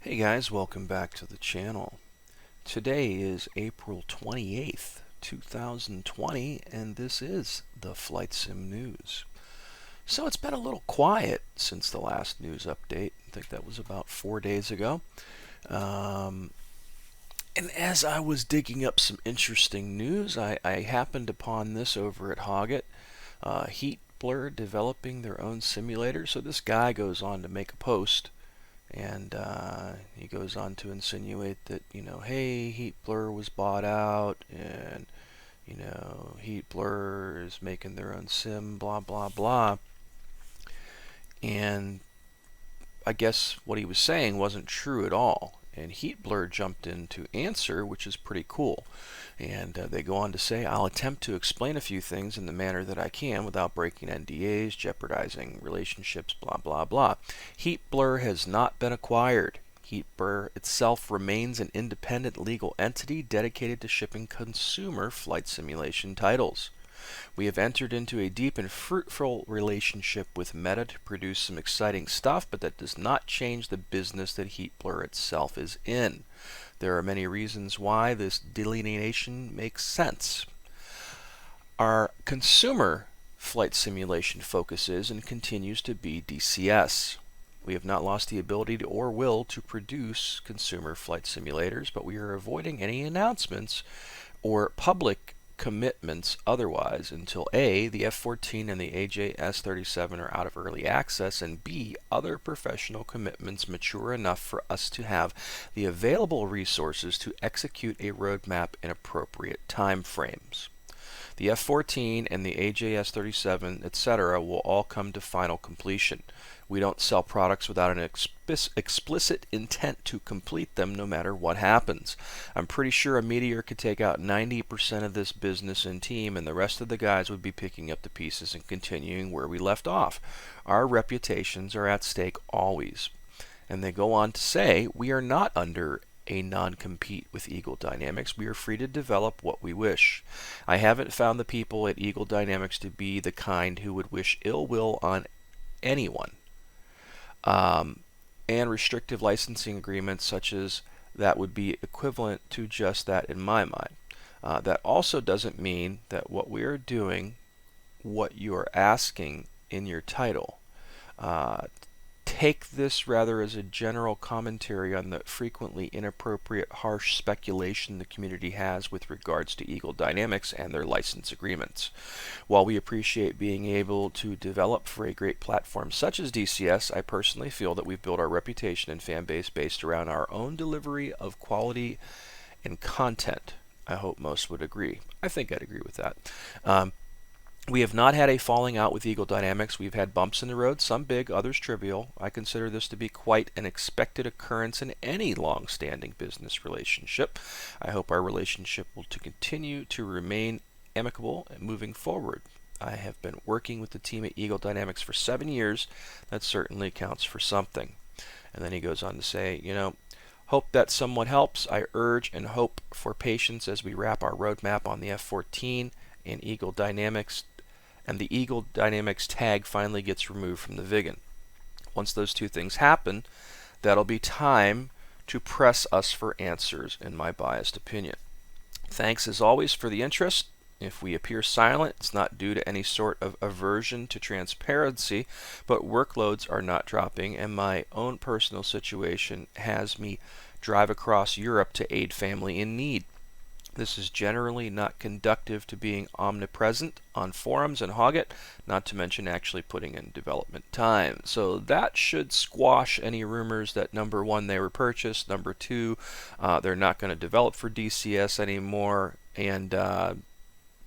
Hey guys, welcome back to the channel. Today is April 28th, 2020, and this is the Flight Sim News. So it's been a little quiet since the last news update. I think that was about 4 days ago. And as I was digging up some interesting news, I happened upon this over at Hoggett. Heatblur developing their own simulator. So this guy goes on to make a post. And he goes on to insinuate that, hey, Heatblur was bought out, and, Heatblur is making their own sim, blah, blah, blah. And I guess what he was saying wasn't true at all. And Heatblur jumped in to answer, which is pretty cool. And they go on to say, I'll attempt to explain a few things in the manner that I can without breaking NDAs, jeopardizing relationships, blah, blah, blah. Heatblur has not been acquired. Heatblur itself remains an independent legal entity dedicated to shipping consumer flight simulation titles. We have entered into a deep and fruitful relationship with Meta to produce some exciting stuff, but that does not change the business that Heatblur itself is in. There are many reasons why this delineation makes sense. Our consumer flight simulation focus is and continues to be DCS. We have not lost the ability to, or will to produce consumer flight simulators, but we are avoiding any announcements or public commitments otherwise until A, the F-14 and the AJS-37 are out of early access, and B, other professional commitments mature enough for us to have the available resources to execute a roadmap in appropriate time frames. The F-14 and the AJS-37, etc. will all come to final completion. We don't sell products without an explicit intent to complete them no matter what happens. I'm pretty sure a Meteor could take out 90% of this business and team, and the rest of the guys would be picking up the pieces and continuing where we left off. Our reputations are at stake always. And they go on to say, we are not under a non-compete with Eagle Dynamics. We are free to develop what we wish. I haven't found the people at Eagle Dynamics to be the kind who would wish ill will on anyone. And restrictive licensing agreements such as that would be equivalent to just that in my mind. That also doesn't mean that what we are doing, what you are asking in your title. Take this rather as a general commentary on the frequently inappropriate, harsh speculation the community has with regards to Eagle Dynamics and their license agreements. While we appreciate being able to develop for a great platform such as DCS, I personally feel that we've built our reputation and fan base based around our own delivery of quality and content. I hope most would agree. I think I'd agree with that. We have not had a falling out with Eagle Dynamics. We've had bumps in the road, some big, others trivial. I consider this to be quite an expected occurrence in any long-standing business relationship. I hope our relationship will continue to remain amicable and moving forward. I have been working with the team at Eagle Dynamics for 7 years. That certainly counts for something. And then he goes on to say, hope that somewhat helps. I urge and hope for patience as we wrap our roadmap on the F-14 and Eagle Dynamics, and the Eagle Dynamics tag finally gets removed from the Vigan. Once those two things happen, that'll be time to press us for answers, in my biased opinion. Thanks as always for the interest. If we appear silent, it's not due to any sort of aversion to transparency, but workloads are not dropping, and my own personal situation has me drive across Europe to aid family in need. This is generally not conducive to being omnipresent on forums and Hoggett, not to mention actually putting in development time. So that should squash any rumors that number one, they were purchased, number two, they're not going to develop for DCS anymore, and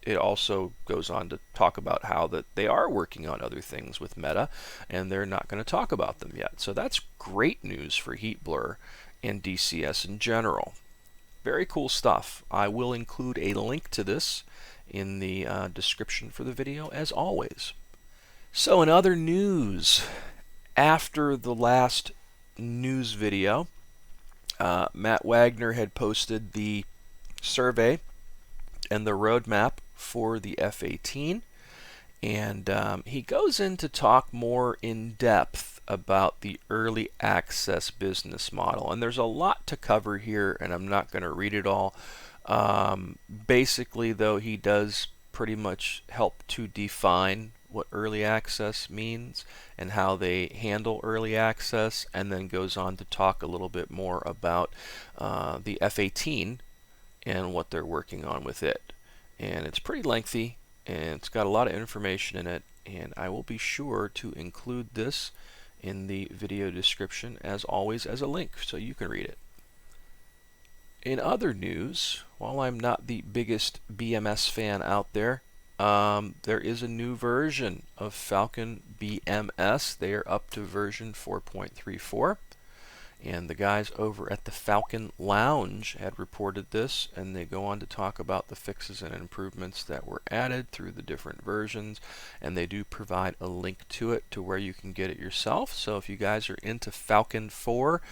it also goes on to talk about how that they are working on other things with Meta, and they're not going to talk about them yet. So that's great news for Heatblur and DCS in general. Very cool stuff. I will include a link to this in the description for the video, as always. So in other news, after the last news video, Matt Wagner had posted the survey and the roadmap for the F-18, and he goes in to talk more in depth about the early access business model. And there's a lot to cover here, and I'm not going to read it all. Basically, though, he does pretty much help to define what early access means and how they handle early access, and then goes on to talk a little bit more about the F-18 and what they're working on with it. And it's pretty lengthy, and it's got a lot of information in it, and I will be sure to include this in the video description, as always, as a link so you can read it. In other news, while I'm not the biggest BMS fan out there, there is a new version of Falcon BMS. They are up to version 4.34. And the guys over at the Falcon Lounge had reported this, and they go on to talk about the fixes and improvements that were added through the different versions, and they do provide a link to it to where you can get it yourself. So if you guys are into Falcon 4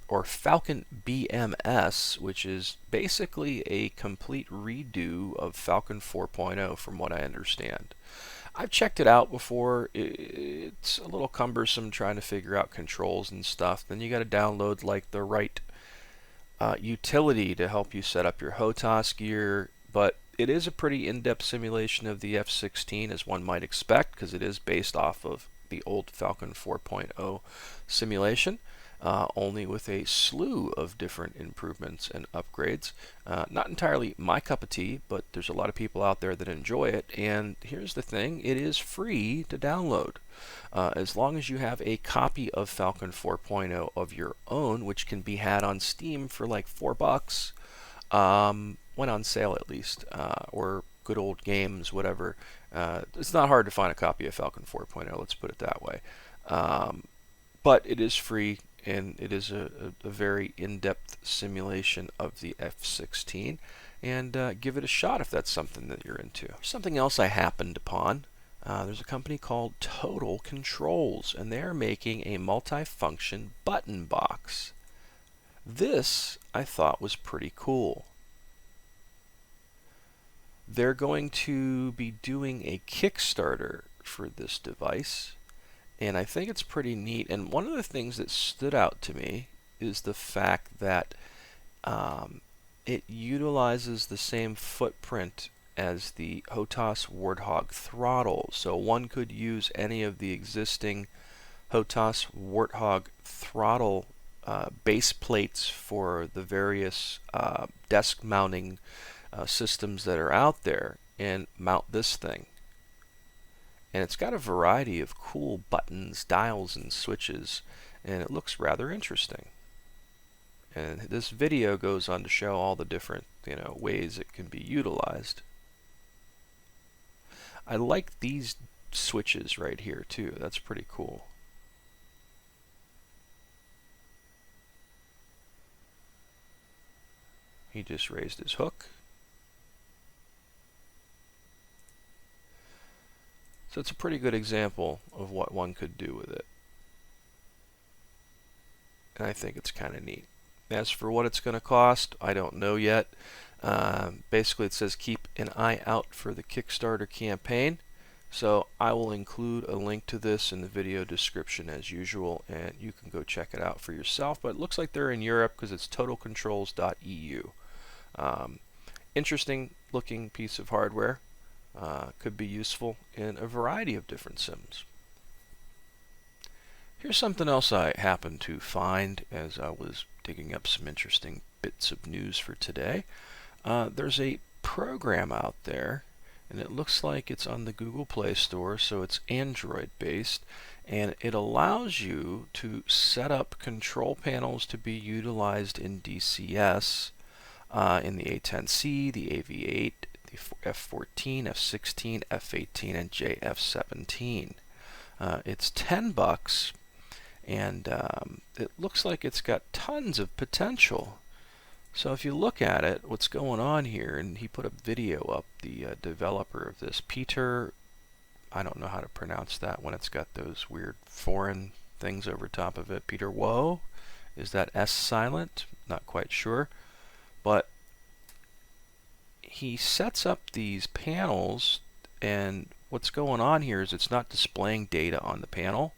or Falcon BMS, which is basically a complete redo of Falcon 4.0 from what I understand. I've checked it out before. It's a little cumbersome trying to figure out controls and stuff. Then you got to download like the right utility to help you set up your HOTAS gear. But it is a pretty in-depth simulation of the F-16, as one might expect, because it is based off of the old Falcon 4.0 simulation. Only with a slew of different improvements and upgrades. Not entirely my cup of tea, but there's a lot of people out there that enjoy it. And here's the thing, it is free to download. As long as you have a copy of Falcon 4.0 of your own, which can be had on Steam for like $4, when on sale at least, or good old games, whatever. It's not hard to find a copy of Falcon 4.0, let's put it that way. But it is free, and it is a very in-depth simulation of the F-16, and give it a shot if that's something that you're into. Something else I happened upon, there's a company called Total Controls, and they're making a multi-function button box. This I thought was pretty cool. They're going to be doing a Kickstarter for this device, and I think it's pretty neat. And one of the things that stood out to me is the fact that it utilizes the same footprint as the HOTAS Warthog throttle. So one could use any of the existing HOTAS Warthog throttle base plates for the various desk mounting systems that are out there and mount this thing. And it's got a variety of cool buttons, dials, and switches, and it looks rather interesting. And this video goes on to show all the different, ways it can be utilized. I like these switches right here too. That's pretty cool. He just raised his hook. So it's a pretty good example of what one could do with it. And I think it's kind of neat. As for what it's going to cost, I don't know yet. Basically it says keep an eye out for the Kickstarter campaign. So I will include a link to this in the video description as usual, and you can go check it out for yourself. But it looks like they're in Europe because it's totalcontrols.eu. Interesting looking piece of hardware. Could be useful in a variety of different sims. Here's something else I happened to find as I was digging up some interesting bits of news for today. There's a program out there, and it looks like it's on the Google Play Store, so it's Android based, and it allows you to set up control panels to be utilized in DCS, in the A10C, the AV8, F14, F16, F18, and JF17. It's $10, and it looks like it's got tons of potential. So if you look at it, what's going on here, and he put a video up, the developer of this, Peter, I don't know how to pronounce that when it's got those weird foreign things over top of it. Peter Woe? Is that S silent? Not quite sure. But he sets up these panels, and what's going on here is it's not displaying data on the panel,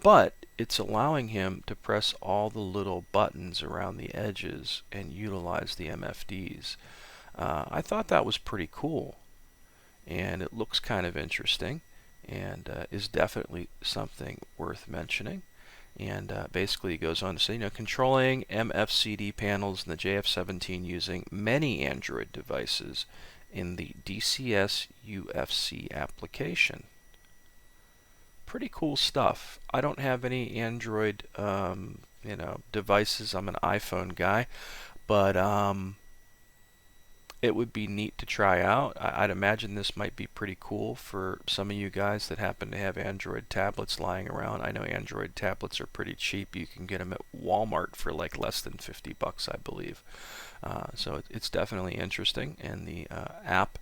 but it's allowing him to press all the little buttons around the edges and utilize the MFDs. I thought that was pretty cool, and it looks kind of interesting, and is definitely something worth mentioning. And basically, it goes on to say, controlling MFCD panels in the JF17 using many Android devices in the DCS UFC application. Pretty cool stuff. I don't have any Android, devices. I'm an iPhone guy, but it would be neat to try out. I'd imagine this might be pretty cool for some of you guys that happen to have Android tablets lying around. I know Android tablets are pretty cheap. You can get them at Walmart for like less than $50, I believe. So it's definitely interesting, and the app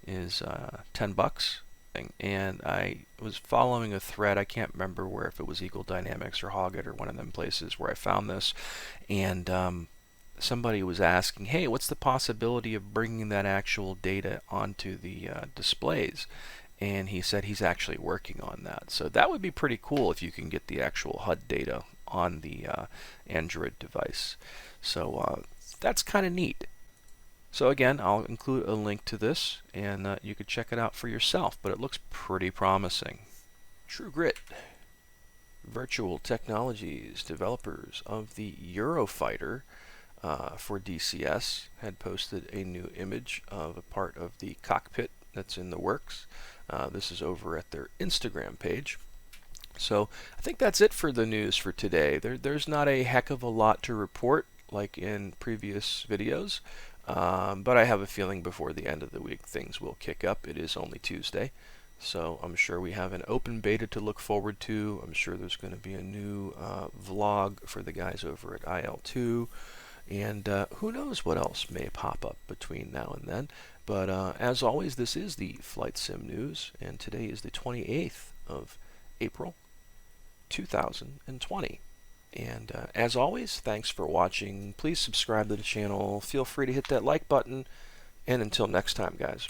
is $10. And I was following a thread. I can't remember where, if it was Eagle Dynamics or Hoggit or one of them places where I found this, and somebody was asking, hey, what's the possibility of bringing that actual data onto the displays? And he said he's actually working on that. So that would be pretty cool if you can get the actual HUD data on the Android device. So that's kind of neat. So again, I'll include a link to this, and you could check it out for yourself, but it looks pretty promising. True Grit. Virtual Technologies, developers of the Eurofighter for DCS, had posted a new image of a part of the cockpit that's in the works. This is over at their Instagram page. So I think that's it for the news for today. There's not a heck of a lot to report like in previous videos, but I have a feeling before the end of the week things will kick up. It is only Tuesday, so I'm sure we have an open beta to look forward to. I'm sure there's going to be a new vlog for the guys over at IL2. And who knows what else may pop up between now and then. But as always, this is the Flight Sim News, and today is the 28th of April, 2020. And as always, thanks for watching. Please subscribe to the channel. Feel free to hit that like button. And until next time, guys.